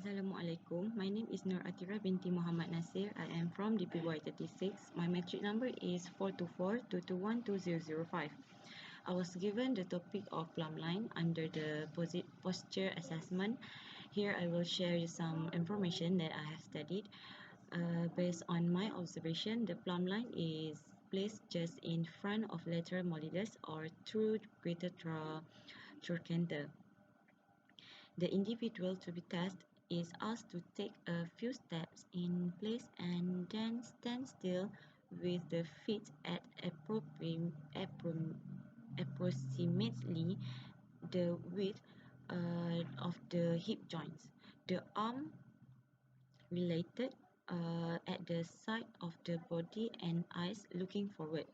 Assalamualaikum. My name is Nur Atira binti Muhammad Nasir. I am from DPY 36. My metric number is 424-221-2005. I was given the topic of plumb line under the posture assessment. Here I will share you some information that I have studied. Based on my observation, the plumb line is placed just in front of lateral malleolus or through greater trochanter. The individual to be tested is asked to take a few steps in place and then stand still with the feet at approximately the width of the hip joints. The arm related at the side of the body and eyes looking forward.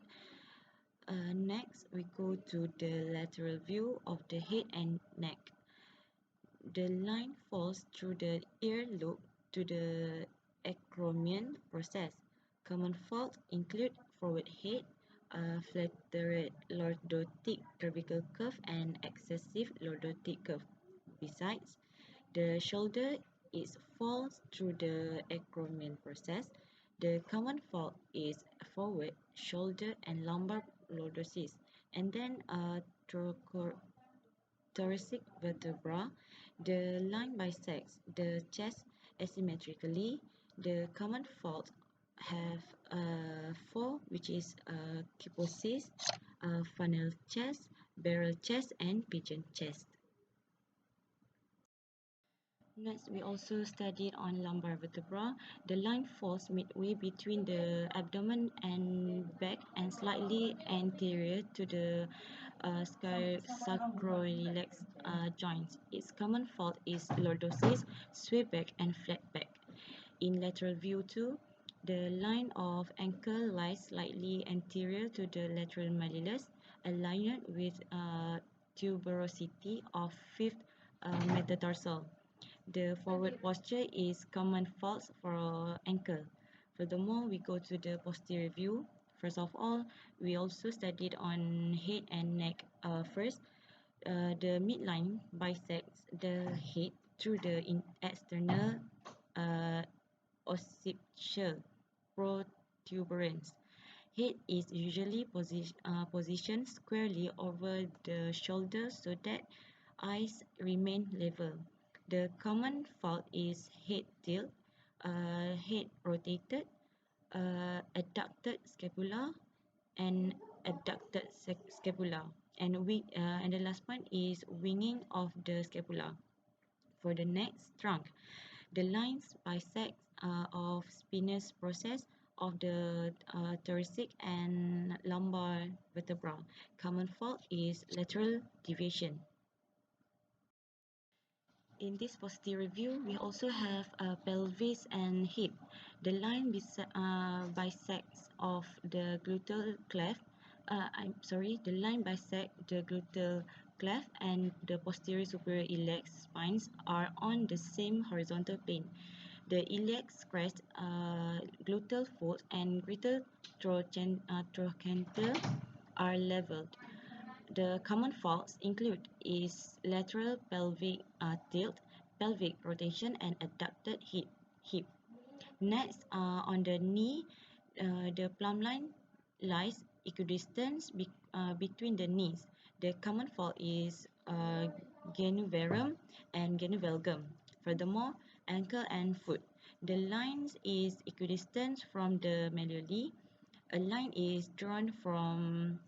Next, we go to the lateral view of the head and neck. The line falls through the ear loop to the acromion process. Common faults include forward head, flattered lordotic cervical curve, and excessive lordotic curve. Besides, the shoulder falls through the acromion process. The common fault is forward shoulder and lumbar lordosis, and then thoracic vertebra. The line bisects the chest asymmetrically. The common faults have four, which is kyphosis, funnel chest, barrel chest, and pigeon chest. Next, we also studied on lumbar vertebra. The line falls midway between the abdomen and back and slightly anterior to the sacroiliac joints. Its common fault is lordosis, sway back, and flat back. In lateral view 2, the line of ankle lies slightly anterior to the lateral malleolus, aligned with tuberosity of fifth metatarsal. The forward posture is common fault for ankle. Furthermore, we go to the posterior view. First of all, we also studied on head and neck. First, the midline bisects the head through the external occipital protuberance. Head is usually positioned squarely over the shoulder so that eyes remain level. The common fault is head tilt, head rotated, adducted scapula, and abducted scapula, and the last one is winging of the scapula. For the next trunk, the lines bisect of spinous process of the thoracic and lumbar vertebra. Common fault is lateral deviation. In this posterior view, we also have pelvis and hip. The line bisects of the gluteal cleft. The line bisects the gluteal cleft and the posterior superior iliac spines are on the same horizontal plane. The iliac crest, gluteal fold, and greater trochanter are leveled. The common faults include lateral pelvic tilt, pelvic rotation, and adducted hip. Next, on the knee, the plumb line lies equidistant between the knees. The common fault is genuvarum and genuvalgum. Furthermore, ankle and foot. The line is equidistant from the malleoli. A line is drawn from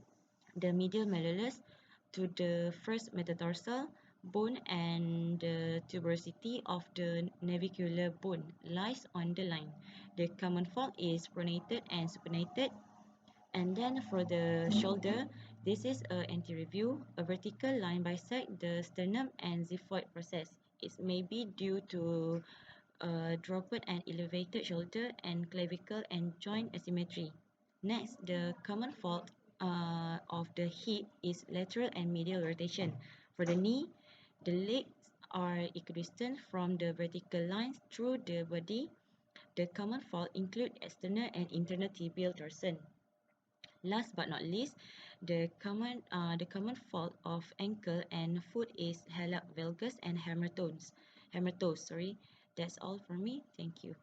the medial malleolus to the first metatarsal bone, and the tuberosity of the navicular bone lies on the line. The common fault is pronated and supinated. And then for the shoulder, this is an anterior view. A vertical line bisects the sternum and xiphoid process. It may be due to dropped and elevated shoulder and clavicle and joint asymmetry. Next, the common fault of the hip is lateral and medial rotation. For the knee, the legs are equidistant from the vertical lines through the body. The common fault include external and internal tibial torsion. Last but not least, the common fault of ankle and foot is hallux valgus and hamartose. That's all for me. Thank you.